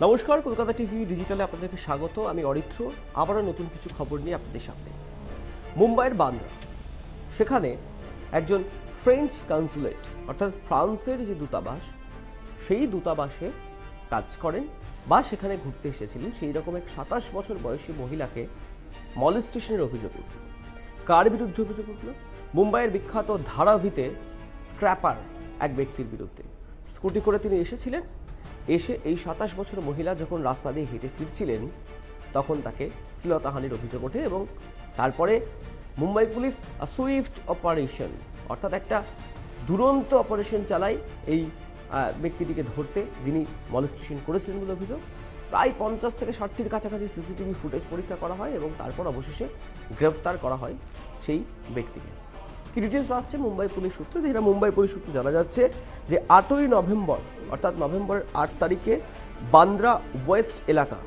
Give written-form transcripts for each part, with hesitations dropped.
নমস্কার, কলকাতা টিভি ডিজিটালে আপনাদেরকে স্বাগত। আমি অরিত্র, আবারও নতুন কিছু খবর নিয়ে আপনাদের সামনে। মুম্বাইয়ের বান্দ্রা, সেখানে একজন ফ্রেঞ্চ কনসুলেট অর্থাৎ ফ্রান্সের যে দূতাবাস, সেই দূতাবাসে কাজ করেন বা সেখানে ঘুরতে এসেছিলেন সেই রকম এক 27 বছর বয়সী মহিলাকে মলেস্টেশনের অভিযোগ উঠল। কার বিরুদ্ধে অভিযোগ উঠল? মুম্বাইয়ের বিখ্যাত ধারাভিতে স্ক্র্যাপার এক ব্যক্তির বিরুদ্ধে। স্কুটি করে তিনি এসেছিলেন, এসে এই 27 বছর মহিলা যখন রাস্তা দিয়ে হেঁটে ফিরছিলেন তখন তাকে শ্লীলতাহানির অভিযোগ ওঠে এবং তারপরে মুম্বাই পুলিশ সুইফট অপারেশন অর্থাৎ একটা দুরন্ত অপারেশন চালায় এই ব্যক্তিটিকে ধরতে, যিনি মলেস্টেশন করেছিলেন বলে অভিযোগ। প্রায় 50 থেকে 60টির কাছাকাছি সিসিটিভি ফুটেজ পরীক্ষা করা হয় এবং তারপর অবশেষে গ্রেফতার করা হয় সেই ব্যক্তিকে। কি ডিটেলস আসছে মুম্বাই পুলিশ সূত্রে? যেটা মুম্বাই পুলিশ সূত্রে জানা যাচ্ছে যে 8ই নভেম্বর অর্থাৎ নভেম্বরের 8 তারিখে বান্দ্রা ওয়েস্ট এলাকা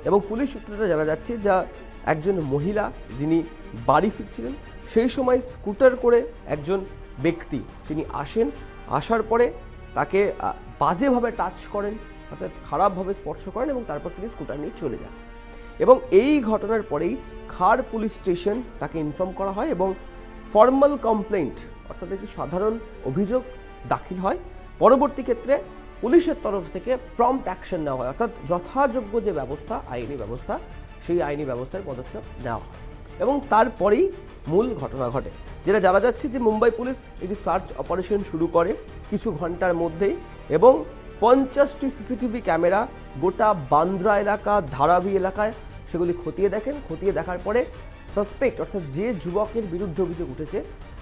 এবং পুলিশ সূত্রে জানা যাচ্ছে যা একজন মহিলা যিনি বাড়ি ফিরছিলেন সেই সময় স্কুটার করে একজন ব্যক্তি তিনি আসেন, আসার পরে তাকে বাজেভাবে টাচ করেন অর্থাৎ খারাপভাবে স্পর্শ করেন এবং তারপর তিনি স্কুটার নিয়ে চলে যান। এবং এই ঘটনার পরেই খার পুলিশ স্টেশন তাকে ইনফর্ম করা হয় এবং ফর্মাল কমপ্লেন্ট অর্থাৎ একটি সাধারণ অভিযোগ দাখিল হয়। পরবর্তী ক্ষেত্রে পুলিশের তরফ থেকে প্রম্পট অ্যাকশন নেওয়া হয়, অর্থাৎ যথাযোগ্য যে ব্যবস্থা, আইনি ব্যবস্থা, সেই আইনি ব্যবস্থার পদক্ষেপ নেওয়া হয় এবং তারপরেই মূল ঘটনা ঘটে। যেটা জানা যাচ্ছে যে মুম্বাই পুলিশ একটি সার্চ অপারেশন শুরু করে কিছু ঘন্টার মধ্যেই এবং 50টি সিসিটিভি ক্যামেরা গোটা বান্দ্রা এলাকা, ধারাভি এলাকায় সেগুলি খতিয়ে দেখেন। খতিয়ে দেখার পরে সাসপেক্ট অর্থাৎ যে যুবকের বিরুদ্ধে অভিযোগ উঠেছে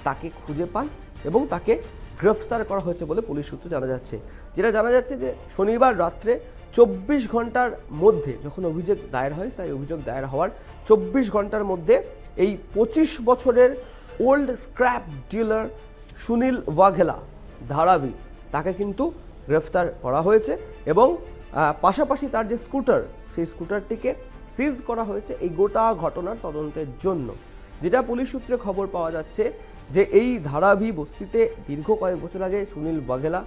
তাকে খুঁজে পান এবং তাকে গ্রেফতার করা হয়েছে বলে পুলিশ সূত্রে জানা যাচ্ছে। যেটা জানা যাচ্ছে যে শনিবার রাত্রে 24 ঘন্টার মধ্যে যখন অভিযোগ দায়ের হয়, তাই অভিযোগ দায়ের হওয়ার 24 ঘন্টার মধ্যে এই 25 বছরের old scrap dealer Sunil ওয়াঘেলা Dharavi তাকে কিন্তু গ্রেফতার করা হয়েছে এবং পাশাপাশি তার যে স্কুটার, সেই স্কুটারটিকে সিজ করা হয়েছে এই গোটা ঘটনার তদন্তের জন্য। যেটা পুলিশ সূত্রে খবর পাওয়া যাচ্ছে যে এই ধারাভি বস্তিতে দীর্ঘ কয়েক বছর আগে সুনীল ওয়াঘেলা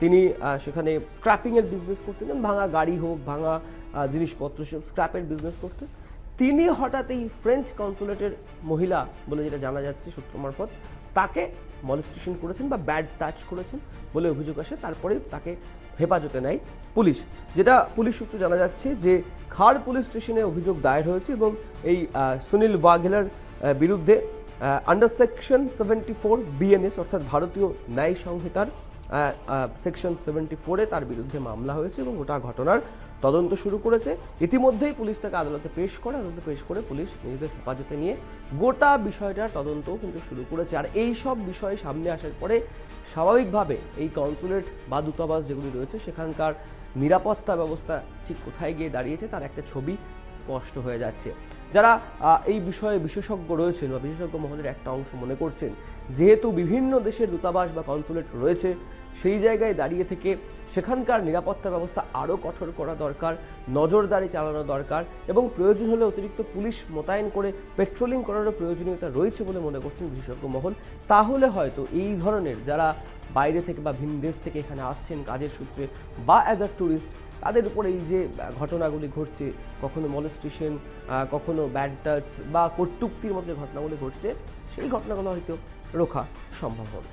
তিনি সেখানে স্ক্র্যাপিংয়ের বিজনেস করতেন, ভাঙা গাড়ি হোক, ভাঙা জিনিসপত্র, সব স্ক্র্যাপের বিজনেস করতেন। তিনি হঠাৎ এই ফ্রেঞ্চ কনসুলেটের মহিলা বলে যেটা জানা যাচ্ছে সূত্র মারফত তাকে মলেস্টেশন করেছেন বা ব্যাড টাচ করেছেন বলে অভিযোগ আসে। তারপরে তাকে হেফাজতে নেয় পুলিশ। যেটা পুলিশ সূত্রে জানা যাচ্ছে যে খার পুলিশ স্টেশনে অভিযোগ দায়ের হয়েছে এবং এই সুনীল ওয়াঘেলার বিরুদ্ধে আন্ডার সেকশন 74 বিএনএস অর্থাৎ ভারতীয় ন্যায় সংহিতার সেকশন 74-এ তার বিরুদ্ধে মামলা হয়েছে এবং গোটা ঘটনার তদন্ত শুরু করেছে। ইতিমধ্যেই পুলিশ তাকে আদালতে পেশ করে পুলিশ নিজেদের হেফাজতে নিয়ে গোটা বিষয়টার তদন্তও কিন্তু শুরু করেছে। আর এই সব বিষয় সামনে আসার পরে স্বাভাবিকভাবে এই কনসুলেট বা দূতাবাস যেগুলি রয়েছে সেখানকার নিরাপত্তা ব্যবস্থা ঠিক কোথায় গিয়ে দাঁড়িয়েছে তার একটা ছবি স্পষ্ট হয়ে যাচ্ছে। যারা এই বিষয়ে বিশেষজ্ঞ রয়েছেন বা বিশেষজ্ঞ মহলের একটা অংশ মনে করছেন যেহেতু বিভিন্ন দেশের দূতাবাস বা কনসুলেট রয়েছে সেই জায়গায় দাঁড়িয়ে থেকে সেখানকার নিরাপত্তা ব্যবস্থা আরও কঠোর করা দরকার, নজরদারি চালানো দরকার এবং প্রয়োজন হলে অতিরিক্ত পুলিশ মোতায়েন করে পেট্রোলিং করারও প্রয়োজনীয়তা রয়েছে বলে মনে করছেন বিশেষজ্ঞ মহল। তাহলে হয়তো এই ধরনের যারা বাইরে থেকে বা ভিন দেশ থেকে এখানে আসছেন কাজের সূত্রে বা অ্যাজ আ ট্যুরিস্ট, তাদের উপরে এই যে ঘটনাগুলি ঘটছে, কখনো মলেস্টেশন, কখনো ব্যাড টাচ বা কটূক্তির মধ্যে ঘটনাগুলি ঘটছে, সেই ঘটনাগুলো হয়তো রোখা সম্ভব হবে।